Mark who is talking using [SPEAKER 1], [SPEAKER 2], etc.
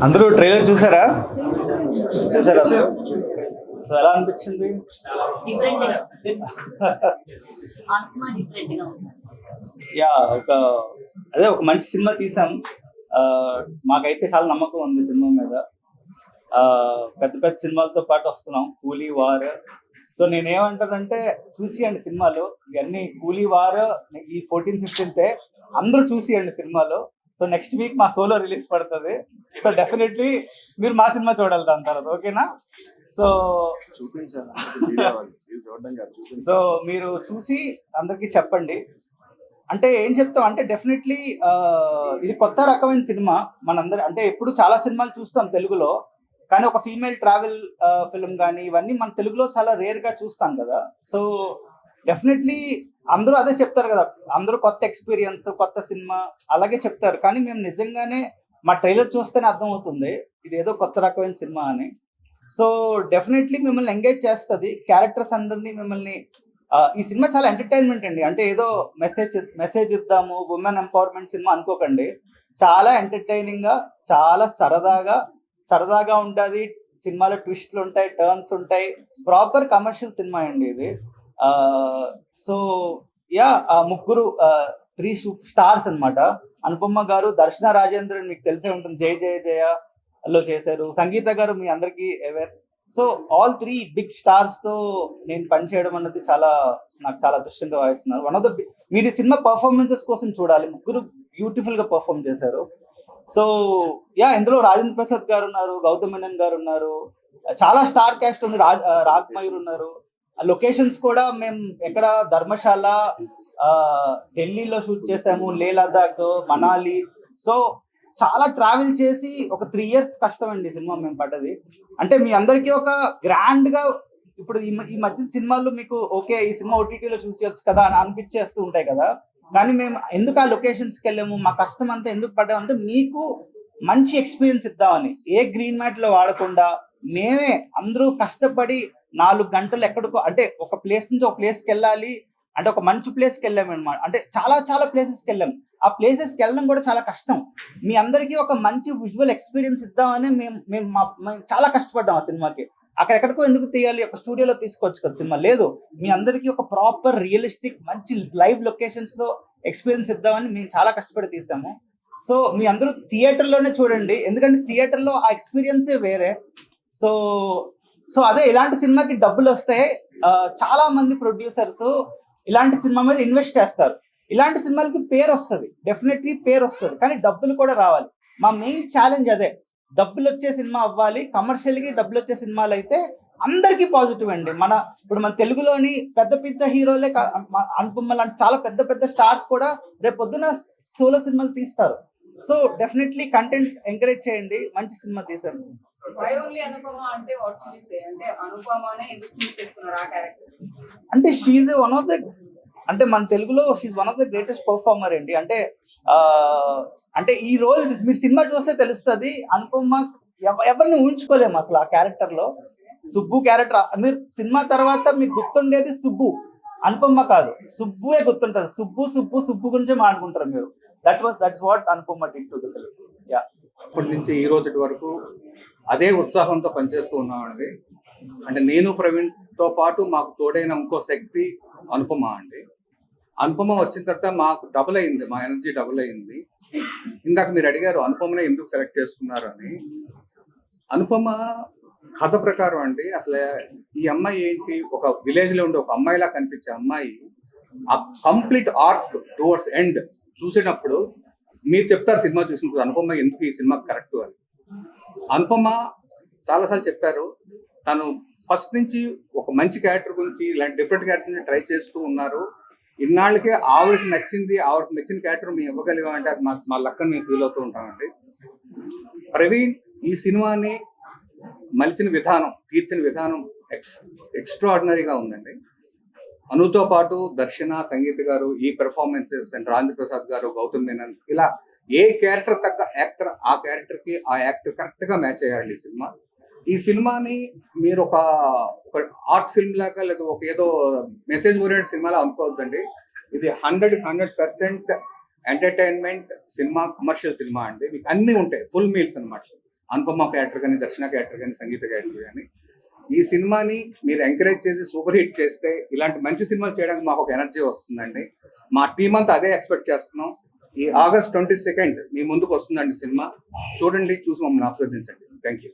[SPEAKER 1] అందరూ ట్రైలర్ చూసారా? చూసారా? సో ఎలా అనిపించింది? యా ఒక మంచి సినిమా తీసాం. మాకైతే చాలా నమ్మకం ఉంది సినిమా మీద. పెద్ద పెద్ద సినిమాలతో పాటు వస్తున్నాం. కూలీ వార్. సో నేనేమంటానంటే చూసియండి సినిమాలు ఇవన్నీ. కూలీ వార్ ఈ 14-15 అందరూ చూసియండి సినిమాలు. సో నెక్స్ట్ వీక్ మా సోలో రిలీజ్ పడుతుంది. సో డెఫినెట్లీ మీరు మా సినిమా చూడాలి దాని తర్వాత. ఓకేనా? సో
[SPEAKER 2] చూపించాలి.
[SPEAKER 1] సో మీరు చూసి అందరికి చెప్పండి. అంటే ఏం చెప్తాం అంటే డెఫినెట్లీ ఇది కొత్త రకమైన సినిమా. మనందరూ అంటే ఎప్పుడు చాలా సినిమాలు చూస్తాం తెలుగులో, కానీ ఒక ఫీమేల్ ట్రావెల్ ఫిల్మ్ కానీ ఇవన్నీ మన తెలుగులో చాలా రేర్ గా చూస్తాం కదా. సో డెఫినెట్లీ అందరూ అదే చెప్తారు కదా, అందరూ కొత్త ఎక్స్పీరియన్స్, కొత్త సినిమా అలాగే చెప్తారు. కానీ మేము నిజంగానే మా ట్రైలర్ చూస్తేనే అర్థమవుతుంది ఇది ఏదో కొత్త రకమైన సినిమా అని. సో డెఫినెట్లీ మిమ్మల్ని ఎంగేజ్ చేస్తుంది. క్యారెక్టర్స్ అందరినీ మిమ్మల్ని ఈ సినిమా చాలా ఎంటర్టైన్మెంట్ అండి. అంటే ఏదో మెసేజ్ ఇద్దాము, ఉమెన్ ఎంపవర్మెంట్ సినిమా అనుకోకండి. చాలా ఎంటర్టైనింగ్ గా, చాలా సరదాగా ఉంటుంది. సినిమాలో ట్విస్ట్లు ఉంటాయి, టర్న్స్ ఉంటాయి. ప్రాపర్ కమర్షియల్ సినిమా అండి ఇది. సో ముగ్గురు 3 స్టార్స్ అన్నమాట. అనుపమ గారు, దర్శన రాజేంద్రన్ మీకు తెలిసే ఉంటుంది, జయ జయ జయ లో చేశారు. సంగీత గారు మీ అందరికీ aware. So all 3 big stars తో నేను పనిచేయడం అన్నది నాకు చాలా అదృష్టంగా భావిస్తున్నారు. వన్ ఆఫ్ ద మీరు ఈ సినిమా పర్ఫార్మెన్సెస్ కోసం చూడాలి. ముగ్గురు బ్యూటిఫుల్ గా పర్ఫార్మ్ చేశారు. సో ఇందులో రాజేంద్ర ప్రసాద్ గారు ఉన్నారు, గౌతమ్ మేనన్ గారు ఉన్నారు, చాలా స్టార్ క్యాస్ట్ ఉంది. రాగ్ మయూర్ ఉన్నారు. లొకేషన్స్ కూడా మేము ఎక్కడ ధర్మశాల, ఢిల్లీలో షూట్ చేసాము, లే లదాఖ్, మనాలి. సో చాలా ట్రావెల్ చేసి ఒక 3 years కష్టం అండి సినిమా మేము పడ్డది. అంటే మీ అందరికీ ఒక గ్రాండ్ గా ఇప్పుడు ఈ మధ్య సినిమాలు మీకు ఓకే ఈ సినిమా ఓటీటీలో చూసేయచ్చు కదా అని అనిపించేస్తూ ఉంటాయి కదా. కానీ మేము ఎందుకు ఆ లొకేషన్స్కి వెళ్ళాము, మా కష్టం అంతా ఎందుకు పడ్డామంటే మీకు మంచి ఎక్స్పీరియన్స్ ఇద్దామని. ఏ గ్రీన్ మ్యాట్ లో వాడకుండా మేమే అందరూ కష్టపడి 4 గంటలు ఎక్కడికో, అంటే ఒక ప్లేస్ నుంచి ఒక ప్లేస్కి వెళ్ళాలి అంటే ఒక మంచి ప్లేస్కి వెళ్ళాము అనమాట. అంటే చాలా ప్లేసెస్కి వెళ్ళాము. ఆ ప్లేసెస్కి వెళ్ళడం కూడా చాలా కష్టం. మీ అందరికీ ఒక మంచి విజువల్ ఎక్స్పీరియన్స్ ఇద్దామని మేము చాలా కష్టపడ్డాం ఆ సినిమాకి. అక్కడెక్కడికో ఎందుకు తీయాలి, ఒక స్టూడియోలో తీసుకోవచ్చు కదా సినిమా. లేదు, మీ అందరికీ ఒక ప్రాపర్ రియలిస్టిక్ మంచి లైవ్ లొకేషన్స్ తో ఎక్స్పీరియన్స్ ఇద్దామని మేము చాలా కష్టపడి తీసాము. సో మీ అందరూ థియేటర్లోనే చూడండి, ఎందుకంటే థియేటర్లో ఆ ఎక్స్పీరియన్సే వేరే. సో అదే ఇలాంటి సినిమాకి డబ్బులు వస్తే చాలా మంది ప్రొడ్యూసర్స్ ఇలాంటి సినిమా మీద ఇన్వెస్ట్ చేస్తారు. ఇలాంటి సినిమాలకి పేరు వస్తుంది, డెఫినెట్లీ పేరు వస్తుంది, కానీ డబ్బులు కూడా రావాలి. మా మెయిన్ ఛాలెంజ్ అదే, డబ్బులు వచ్చే సినిమా అవ్వాలి. కమర్షియల్గా డబ్బులు వచ్చే సినిమాలు అయితే అందరికీ పాజిటివ్ అండి. ఇప్పుడు మన తెలుగులోని పెద్ద హీరోలే అనుపమ లాంటి చాలా పెద్ద స్టార్స్ కూడా రేపు పొద్దున సోలో సినిమాలు తీస్తారు. సో డెఫినెట్లీ కంటెంట్ ఎంకరేజ్ చేయండి, మంచి సినిమా తీసారు. అంటే షీజ్ వన్ ఆఫ్ ద, అంటే మన తెలుగులో she's one of the greatest performer అండి. అంటే ఈ రోల్ మీరు సినిమా చూస్తే తెలుస్తుంది. అనుపమ ఎవరిని ఊహించుకోలేము అసలు ఆ క్యారెక్టర్ లో. సుబ్బు క్యారెక్టర్ మీరు సినిమా తర్వాత మీకు గుర్తుండేది సుబ్బు, అనుపమ కాదు, సుబ్బుయే గుర్తుంటది. సుబ్బు గురించే మాట్లాడుకుంటారు మీరు. That's what Anupama did to the film.
[SPEAKER 2] అప్పటి నుంచి ఈ రోజు వరకు అదే ఉత్సాహంతో పనిచేస్తూ ఉన్నామండి. అంటే నేను ప్రవీణ్తో పాటు మాకు తోడైన ఇంకో శక్తి అనుపమ అండి. అనుపమ వచ్చిన తర్వాత మాకు డబుల్ అయింది, మా ఎనర్జీ డబుల్ అయింది. ఇందాక మీరు అడిగారు అనుపమనే ఎందుకు సెలెక్ట్ చేసుకున్నారు అని. అనుపమ కథ ప్రకారం అండి, అసలు ఈ అమ్మాయి ఏంటి, ఒక విలేజ్ లో ఉండే ఒక అమ్మాయిలా కనిపించే అమ్మాయి ఆ కంప్లీట్ ఆర్క్ టువర్డ్స్ ఎండ్ చూసేటప్పుడు మీరు చెప్తారు సినిమా చూసినప్పుడు అనుపమ ఎందుకు ఈ సినిమా కరెక్ట్ అని. అనుపమ చాలాసార్లు చెప్పారు, తను ఫస్ట్ నుంచి ఒక మంచి క్యారెక్టర్ గురించి ఇలాంటి డిఫరెంట్ క్యారెక్టర్ ట్రై చేస్తూ ఉన్నారు. ఇన్నాళ్ళకే ఆవిడకి నచ్చిన క్యారెక్టర్ మేము ఇవ్వగలిగాం అంటే అది మా లక్కని మేము ఫీల్ అవుతూ ఉంటామండి. ప్రవీణ్ ఈ సినిమాని మలిచిన విధానం, తీర్చిన విధానం ఎక్స్ట్రాడినరీగా ఉందండి. అనుతో పాటు దర్శన, సంగీత గారు ఈ పెర్ఫార్మెన్సెస్ అండ్ రాజేంద్ర ప్రసాద్ గారు, గౌతమ్ మేనన్, ఇలా ఏ క్యారెక్టర్ తగ్గ యాక్టర్ ఆ క్యారెక్టర్కి ఆ యాక్టర్ కరెక్ట్గా మ్యాచ్ అయ్యారండి ఈ సినిమా. ఈ సినిమాని మీరు ఒక ఆర్ట్ ఫిల్మ్ లాగా లేదా ఒక ఏదో మెసేజ్ ఓరియంటెడ్ సినిమాలా అనుకోవద్దండి. ఇది 100% ఎంటర్టైన్మెంట్ సినిమా, కమర్షియల్ సినిమా అండి. మీకు అన్ని ఉంటాయి, ఫుల్ మీల్స్ అనమాట. అనుపమ క్యారెక్టర్ కానీ, దర్శన క్యారెక్టర్ కానీ, సంగీత క్యారెక్టర్ కానీ. ఈ సినిమాని మీరు ఎంకరేజ్ చేసి సూపర్ హిట్ చేస్తే ఇలాంటి మంచి సినిమాలు చేయడానికి మాకు ఒక ఎనర్జీ వస్తుందండి. మా టీం అంతా అదే ఎక్స్పెక్ట్ చేస్తున్నాం. ఈ August 22 మీ ముందుకు వస్తుందండి సినిమా. చూడండి, చూసి మమ్మల్ని ఆస్వాదించండి. Thank you.